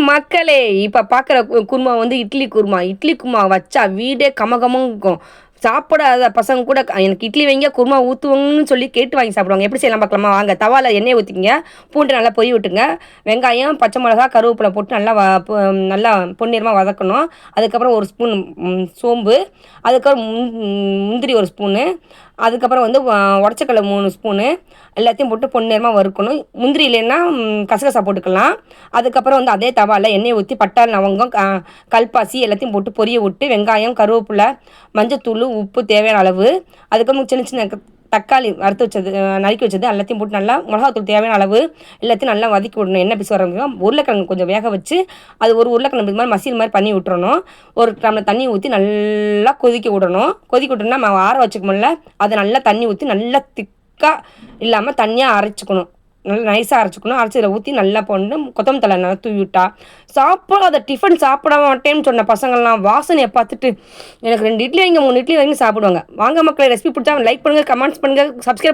மக்களே! இப்ப பார்க்குற குருமா வந்து இட்லி குருமா. இட்லி குருமா வச்சா வீடே கமகமங்கும். சாப்பிடாத பசங்க கூட எனக்கு இட்லி வைங்க, குருமா ஊத்துவங்கன்னு சொல்லி கேட்டு வாங்கி சாப்பிடுவாங்க. எப்படி செய்யலாம் பார்க்கலாமா? வாங்க. தவால எண்ணெய ஊத்திக்கங்க. பூண்டு நல்லா பொரிய விட்டுருங்க. வெங்காயம், பச்சை மிளகா, கருவேப்பில போட்டு நல்லா நல்லா பொன்னிறமா வதக்கணும். அதுக்கப்புறம் 1 ஸ்பூன் சோம்பு, அதுக்கப்புறம் முந்திரி 1 ஸ்பூனு, அதுக்கப்புறம் வந்து உடச்சக்கல்ல 3 ஸ்பூனு எல்லாத்தையும் போட்டு பொன்னிறமா வறுக்கணும். முந்திரி இல்லைன்னா கசகசா போட்டுக்கலாம். அதுக்கப்புறம் வந்து அதே தவால எண்ணெய ஊத்தி பட்டை, லவங்கம், கல்பாசி எல்லாத்தையும் போட்டு பொரிய விட்டு, வெங்காயம், கருவேப்பில, மஞ்சத்தூள், உப்பு தேவையான அளவு, அதுக்கப்புறம் சின்ன சின்ன தக்காளி வறுத்து வச்சது நறுக்கி வச்சது எல்லாத்தையும் போட்டு நல்லா மிளகாத்தூள் தேவையான அளவு எல்லாத்தையும் நல்லா வதக்கி விடணும். எண்ணெய் பிசு வர வரைக்கும். உருளைக்கிழங்கு கொஞ்சம் வேக வச்சு அது ஒரு உருளைக்கிழங்கு இது மாதிரி மசியல் மாதிரி பண்ணி விட்டுறணும். 1 டம்ளர் தண்ணி ஊற்றி நல்லா கொதிக்க விடணும். கொதிக்க விட்டோம்னா நம்ம ஆற வச்சுக்கோம்ல, அதை நல்லா தண்ணி ஊற்றி நல்லா திக்காக இல்லாமல் தண்ணியாக அரைச்சிக்கணும். நல்லா நைஸாக அரைச்சிக்கணும். அரைச்சி இதில் ஊற்றி நல்லா போட்டு கொத்தமல்லி தழை நல்லா தூவி விட்டா சாப்பிடாத டிஃபன் சாப்பிட மாட்டேன்னு சொன்ன பசங்கள்லாம் வாசனையை பார்த்துட்டு எனக்கு 2 இட்லி வைங்க 3 இட்லி வைங்க சாப்பிடுவாங்க. வாங்க மக்களே, ரெசிபி பிடிச்சா லைக் பண்ணுங்கள், கமெண்ட்ஸ் பண்ணுங்கள், சப்ஸ்கிரைப்